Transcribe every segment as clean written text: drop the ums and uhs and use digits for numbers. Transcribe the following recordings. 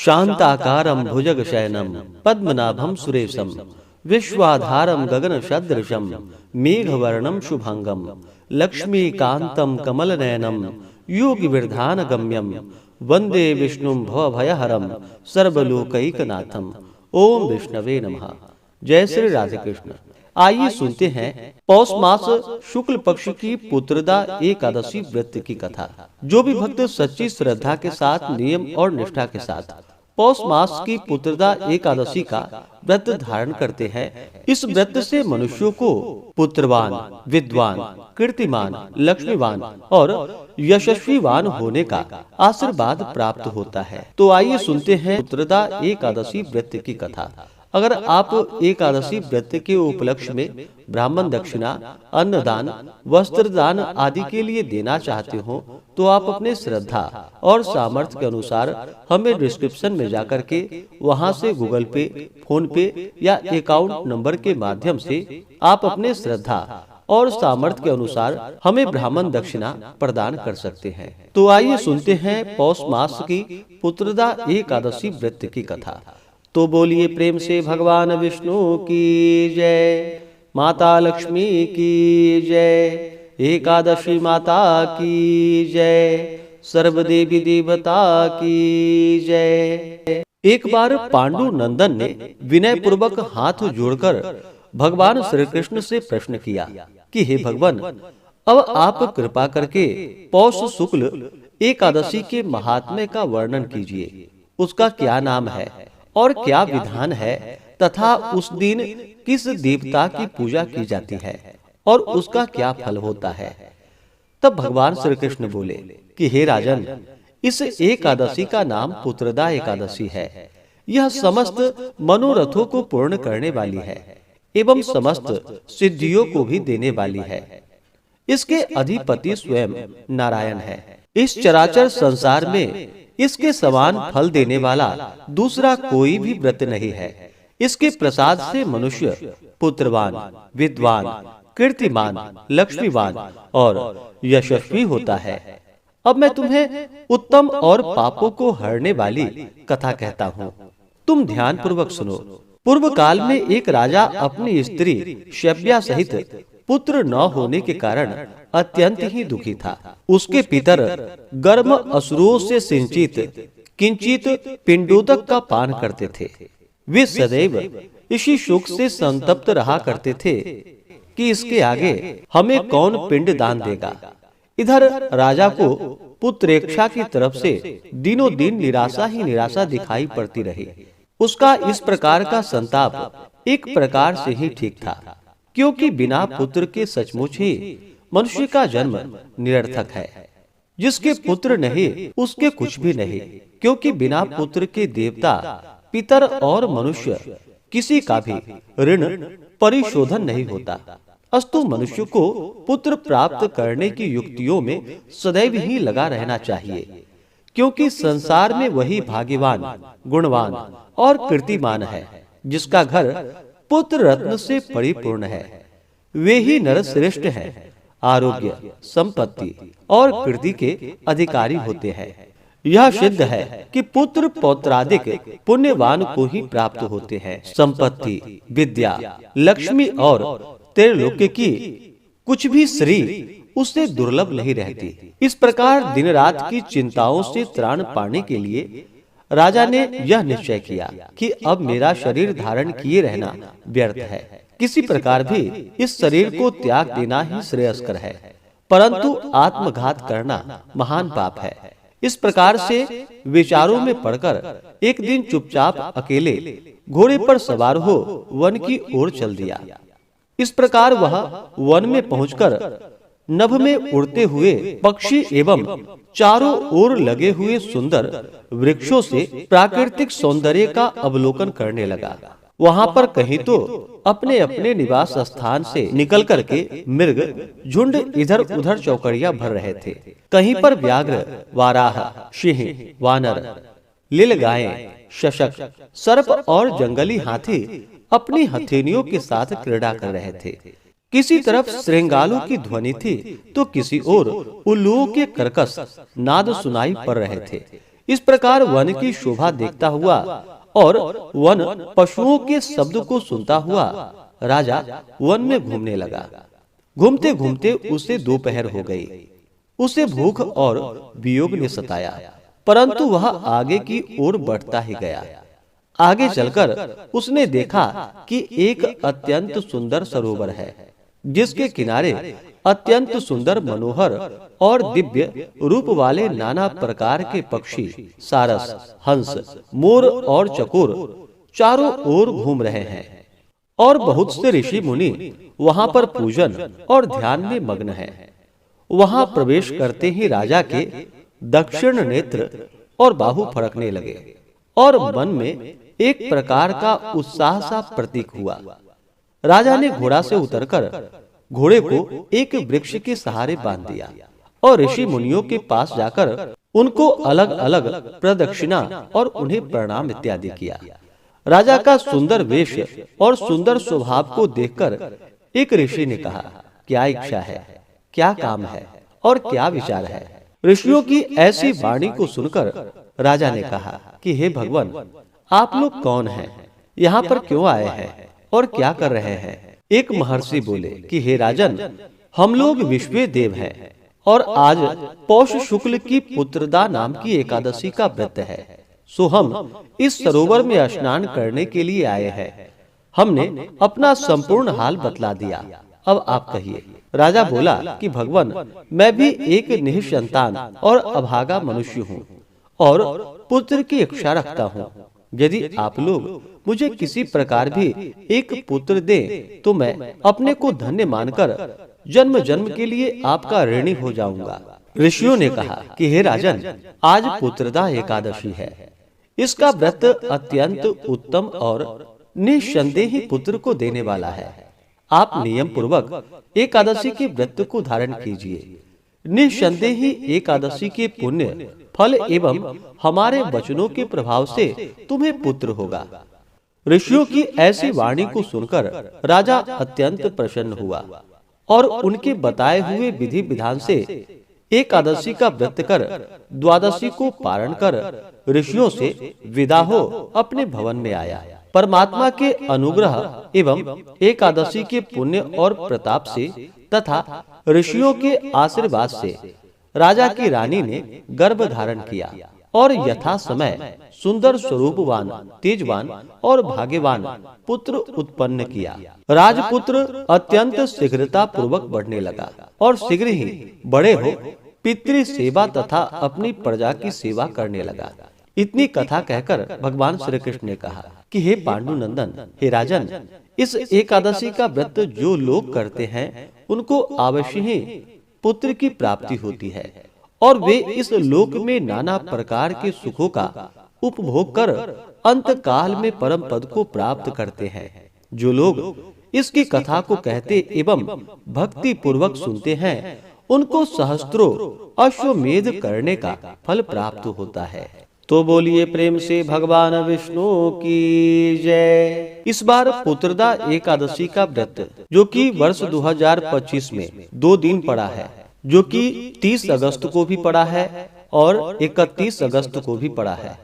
शांताकारं भुजगशयनं पद्मनाभं सुरेशं विश्वाधारं गगनसदृशं मेघवर्णं शुभांगं लक्ष्मीकान्तं कमलनयनं योगिविरधानगम्यं वंदे विष्णुं भवभयहरं सर्वलोकैकनाथं। ओम विष्णवे नमः। जय श्री राधे कृष्ण। आइए सुनते हैं पौष मास शुक्ल पक्ष की पुत्रदा एकादशी व्रत की कथा। जो भी भक्त सच्ची श्रद्धा के साथ, नियम और निष्ठा के साथ पौष मास की पुत्रदा एकादशी का व्रत धारण करते हैं, इस व्रत से मनुष्यों को पुत्रवान, विद्वान, कीर्तिमान, लक्ष्मीवान और यशस्वीवान होने का आशीर्वाद प्राप्त होता है। तो आइए सुनते हैं पुत्रदा एकादशी व्रत की कथा। अगर आप एकादशी व्रत के उपलक्ष्य में ब्राह्मण दक्षिणा, अन्नदान, वस्त्रदान आदि के लिए देना चाहते हो तो आप अपने श्रद्धा और सामर्थ्य के अनुसार हमें डिस्क्रिप्शन में जाकर के वहां से गूगल पे, फोन पे या अकाउंट नंबर के माध्यम से आप अपने श्रद्धा और सामर्थ्य के अनुसार हमें ब्राह्मण दक्षिणा प्रदान कर सकते हैं। तो आइए सुनते हैं पौष मास की पुत्रदा एकादशी व्रत की कथा। तो बोलिए प्रेम से भगवान विष्णु की जय, माता लक्ष्मी की जय, एकादशी माता की जय, सर्वदेवी देवता की जय। एक बार पांडु नंदन ने विनय पूर्वक हाथ जोड़कर भगवान श्री कृष्ण से प्रश्न किया कि हे भगवान, अब आप कृपा करके पौष शुक्ल एकादशी के महात्म्य का वर्णन कीजिए। उसका क्या नाम है और क्या विधान है तथा उस दिन किस देवता की पूजा की जाती है और उसका क्या फल होता है। तब भगवान श्री कृष्ण बोले कि हे राजन, इस एकादशी का नाम पुत्रदा एकादशी है। यह समस्त मनोरथों को पूर्ण करने वाली है एवं समस्त सिद्धियों को भी देने वाली है। इसके अधिपति स्वयं नारायण है। इस चराचर संसार में इसके समान फल देने वाला दूसरा कोई भी व्रत नहीं है। इसके प्रसाद से मनुष्य पुत्रवान, विद्वान, कीर्तिमान, लक्ष्मीवान और यशस्वी होता है। अब मैं तुम्हें उत्तम और पापों को हरने वाली कथा कहता हूँ। तुम ध्यान पूर्वक सुनो। पूर्व काल में एक राजा अपनी स्त्री शैब्या सहित पुत्र न होने के कारण अत्यंत ही दुखी था। उसके पितर गर्म असुरों से सिंचित किंचित पिंडोदक का पान करते थे। वे सदैव इसी शोक से संतप्त रहा करते थे कि इसके आगे हमें कौन पिंड दान देगा। इधर राजा को पुत्रेक्षा की तरफ से दिनों दिन निराशा ही निराशा दिखाई पड़ती रही। उसका इस प्रकार का संताप एक प्रकार से ही ठीक था, क्योंकि बिना पुत्र के सचमुच ही मनुष्य का जन्म निरर्थक है। जिसके पुत्र नहीं उसके कुछ भी नहीं, क्योंकि बिना पुत्र के देवता, पितर और मनुष्य किसी का भी ऋण परिशोधन नहीं होता। अस्तु मनुष्य को पुत्र प्राप्त करने की युक्तियों में सदैव ही लगा रहना चाहिए, क्योंकि संसार में वही भाग्यवान, गुणवान और कीर्तिमान है जिसका घर पुत्र रत्न से परिपूर्ण है। वे ही नर श्रेष्ठ हैं, आरोग्य, संपत्ति और कीर्ति के अधिकारी होते हैं। यह सिद्ध है कि पुत्र पौत्रादिक पुण्यवान को ही प्राप्त होते हैं। संपत्ति, विद्या, लक्ष्मी और त्रैलोक्य की कुछ भी श्री उससे दुर्लभ नहीं रहती। इस प्रकार दिन रात की चिंताओं से त्राण पाने के लिए राजा ने यह निश्चय किया कि अब मेरा शरीर धारण किए रहना व्यर्थ है। किसी प्रकार भी इस शरीर को त्याग देना ही श्रेयस्कर है, परंतु आत्मघात करना महान पाप है। इस प्रकार से विचारों में पड़कर एक दिन चुपचाप अकेले घोड़े पर सवार हो वन की ओर चल दिया। इस प्रकार वह वन में पहुंचकर नभ में उड़ते हुए पक्षी एवं चारों ओर लगे हुए सुंदर वृक्षों से प्राकृतिक सौंदर्य का अवलोकन करने लगा। वहां पर कहीं तो अपने अपने निवास स्थान से निकल करके मृग झुंड इधर उधर चौकड़ियां भर रहे थे। कहीं पर व्याघ्र, वाराह, सिंह, वानर, लीलगायें, शशक, सर्प और जंगली हाथी अपनी हथेलियों के साथ क्रीड़ा कर रहे थे। किसी तरफ श्रृंगालों की ध्वनि थी तो किसी ओर उल्लुओं के कर्कश नाद सुनाई पड़ रहे थे। इस प्रकार वन की शोभा देखता हुआ और वन पशुओं के शब्द को सुनता हुआ राजा वन में घूमने लगा। घूमते घूमते उसे दोपहर हो गई। उसे भूख और वियोग ने सताया, परंतु वह आगे की ओर बढ़ता ही गया। आगे चलकर उसने देखा कि एक अत्यंत सुंदर सरोवर है, जिसके किनारे अत्यंत सुंदर, मनोहर और दिव्य रूप वाले नाना प्रकार के पक्षी, सारस, हंस, मोर और चकोर चारों ओर घूम रहे हैं और बहुत से ऋषि मुनि वहां पर पूजन और ध्यान में मग्न हैं। वहां प्रवेश करते ही राजा के दक्षिण नेत्र और बाहु फड़कने लगे और मन में एक प्रकार का उत्साह सा प्रतीक हुआ। राजा ने घोड़ा से उतरकर घोड़े को एक वृक्ष के सहारे बांध दिया और ऋषि मुनियों के पास जाकर उनको अलग अलग प्रदक्षिणा और उन्हें प्रणाम इत्यादि किया। राजा का सुंदर वेश और सुंदर स्वभाव को देखकर एक ऋषि ने कहा, क्या इच्छा है, क्या काम है और क्या विचार है? ऋषियों की ऐसी वाणी को सुनकर राजा ने कहा कि हे भगवान, आप लोग कौन हैं? यहाँ पर क्यों आए हैं और क्या कर रहे हैं? एक महर्षि बोले कि हे राजन, हम लोग विश्व देव हैं और आज पौष शुक्ल की पुत्रदा नाम की एकादशी का व्रत है, सो हम इस सरोवर में स्नान करने के लिए आए हैं। हमने अपना संपूर्ण हाल बतला दिया, अब आप कहिए। राजा बोला कि भगवान, मैं भी एक निःसंतान और अभागा मनुष्य हूँ और पुत्र की इच्छा रखता हूँ। यदि आप लोग मुझे किसी प्रकार भी एक पुत्र दें, तो मैं अपने को धन्य मानकर जन्म जन्म के लिए आपका ऋणी हो जाऊंगा। ऋषियों ने कहा कि हे राजन, आज पुत्रदा एकादशी है। इसका व्रत अत्यंत उत्तम और निःसंदेह ही पुत्र को देने वाला है। आप नियम पूर्वक एकादशी के व्रत को धारण कीजिए। निःसंदेह ही एकादशी के पुण्य फल एवं हमारे वचनों के प्रभाव से तुम्हें पुत्र होगा। ऋषियों की ऐसी वाणी को सुनकर राजा अत्यंत प्रसन्न हुआ और उनके बताए हुए विधि विधान से एकादशी का व्रत कर द्वादशी को पारण कर ऋषियों से विदा हो अपने भवन में आया। परमात्मा के अनुग्रह एवं एकादशी के पुण्य और प्रताप से तथा ऋषियों के आशीर्वाद से राजा की रानी ने गर्भ धारण किया और यथा समय सुंदर स्वरूपवान, तेजवान और भाग्यवान पुत्र उत्पन्न किया। राजपुत्र अत्यंत शीघ्रता पूर्वक बढ़ने लगा और शीघ्र ही बड़े हो पितृ सेवा तथा अपनी प्रजा की सेवा करने लगा। इतनी कथा कहकर भगवान श्री कृष्ण ने कहा कि हे पांडुनंदन, हे राजन, इस एकादशी का व्रत जो लोग करते हैं उनको अवश्य ही पुत्र की प्राप्ति होती है और वे इस लोक में नाना प्रकार के सुखों का उपभोग कर अंत काल में परम पद को प्राप्त करते हैं। जो लोग इसकी कथा को कहते एवं भक्ति पूर्वक सुनते हैं, उनको सहस्त्रों अश्वमेध करने का फल प्राप्त होता है। तो बोलिए प्रेम से भगवान विष्णु की जय। इस बार पुत्रदा एकादशी का व्रत जो कि वर्ष 2025 में 2 दिन पड़ा है, जो कि 30 अगस्त को भी पड़ा है और 31 अगस्त को भी पड़ा है।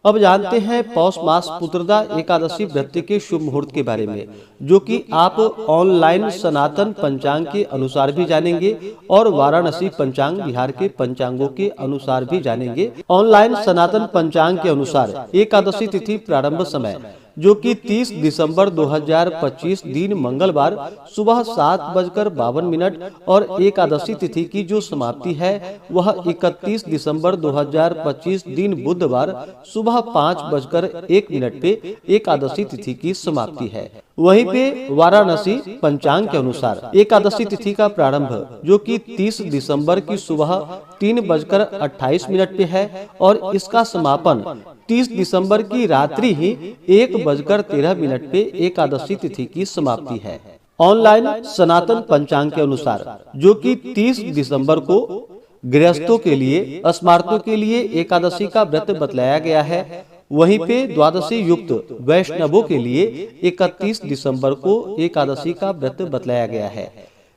अब जानते हैं पौष मास पुत्रदा एकादशी व्रत के शुभ मुहूर्त के बारे में, जो कि आप ऑनलाइन सनातन पंचांग के अनुसार भी जानेंगे और वाराणसी पंचांग बिहार के पंचांगों के अनुसार भी जानेंगे। ऑनलाइन सनातन पंचांग के अनुसार एकादशी तिथि प्रारंभ समय जो कि 30 दिसंबर 2025 दिन मंगलवार सुबह 7:52 और एकादशी तिथि की जो समाप्ति है वह 31 दिसंबर 2025 दिन बुधवार सुबह 5:01 पे एकादशी तिथि की समाप्ति है। वहीं पे वाराणसी पंचांग के अनुसार एकादशी तिथि का प्रारंभ जो कि 30 दिसंबर की सुबह 3:28 पे है और इसका समापन 30 दिसंबर की रात्रि ही 1:13 पे एकादशी तिथि की समाप्ति है। ऑनलाइन सनातन पंचांग के अनुसार जो कि 30 दिसंबर को गृहस्थों के लिए, स्मार्तों के लिए एकादशी का व्रत बतलाया गया है। वहीं पे द्वादशी युक्त वैष्णवों के लिए 31 दिसंबर को एकादशी का व्रत बतलाया गया है।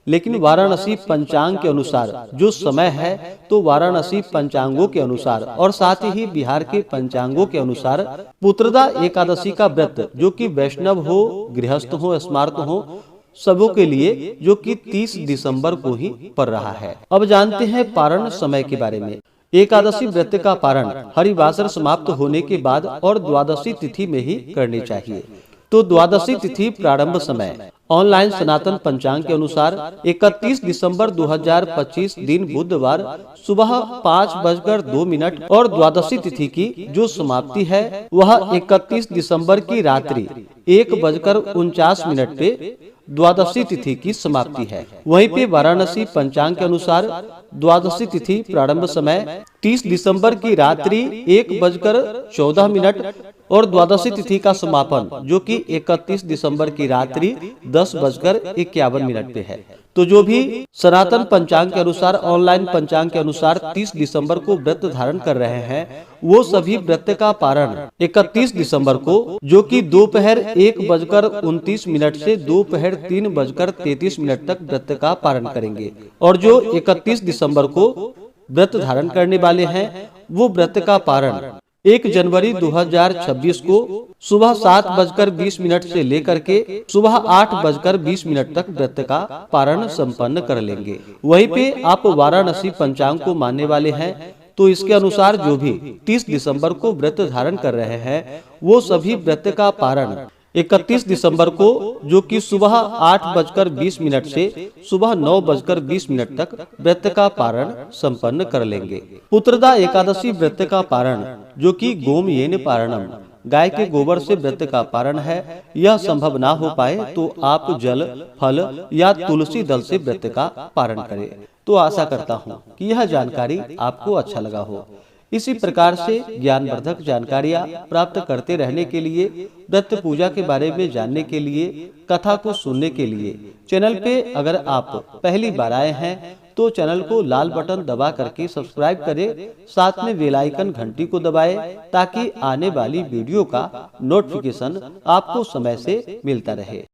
लेकिन वाराणसी पंचांग के अनुसार जो समय है तो वाराणसी पंचांगों के अनुसार और साथ ही बिहार के पंचांगों के अनुसार पुत्रदा एकादशी का व्रत जो कि वैष्णव हो, गृहस्थ हो, स्मार्त हो, सबों के लिए जो कि 30 दिसंबर को ही पड़ रहा है। अब जानते हैं पारण समय के बारे में। एकादशी व्रत का पारण हरिवासर समाप्त होने के बाद और द्वादशी तिथि में ही करनी चाहिए। तो द्वादशी तिथि प्रारंभ समय ऑनलाइन सनातन पंचांग के अनुसार 31 दिसंबर 2025 दिन बुधवार सुबह 5:02 और द्वादशी तिथि की जो समाप्ति है वह 31 दिसंबर की रात्रि 1:49 पे द्वादशी तिथि की समाप्ति है। वहीं पे वाराणसी पंचांग के अनुसार द्वादशी तिथि प्रारंभ समय 30 दिसंबर की रात्रि 1:14 और द्वादशी तिथि का समापन जो कि 31 दिसंबर की रात्रि 10:51 पे है। तो जो भी सनातन पंचांग के अनुसार, ऑनलाइन पंचांग के अनुसार 30 दिसंबर को व्रत धारण कर रहे हैं वो सभी व्रत का पारण 31 दिसंबर को जो कि दोपहर 1:29 से दोपहर 3:33 तक व्रत का पारण करेंगे। और जो 31 दिसंबर को व्रत धारण करने वाले हैं वो व्रत का पारण 1 जनवरी 2026 को सुबह 7:20 से लेकर के सुबह 8:20 तक व्रत का पारण संपन्न कर लेंगे। वहीं पे आप वाराणसी पंचांग को मानने वाले हैं तो इसके अनुसार जो भी 30 दिसंबर को व्रत धारण कर रहे हैं वो सभी व्रत का पारण 31 दिसंबर को जो कि सुबह 8:20 से सुबह 9:20 तक व्रत का पारण संपन्न कर लेंगे। पुत्रदा एकादशी व्रत का पारण जो कि गोमयेन पारणम गाय के गोबर से व्रत का पारण है। यह संभव ना हो पाए तो आप जल, फल या तुलसी दल से व्रत का पारण करें। तो आशा करता हूँ कि यह जानकारी आपको अच्छा लगा हो। इसी प्रकार से ज्ञानवर्धक जानकारियाँ प्राप्त करते रहने के लिए, व्रत पूजा के बारे में जानने के लिए, कथा को सुनने के लिए चैनल पे अगर आप पहली बार आए हैं तो चैनल को लाल बटन दबा करके सब्सक्राइब करें, साथ में बेल आइकन घंटी को दबाएं ताकि आने वाली वीडियो का नोटिफिकेशन आपको समय से मिलता रहे।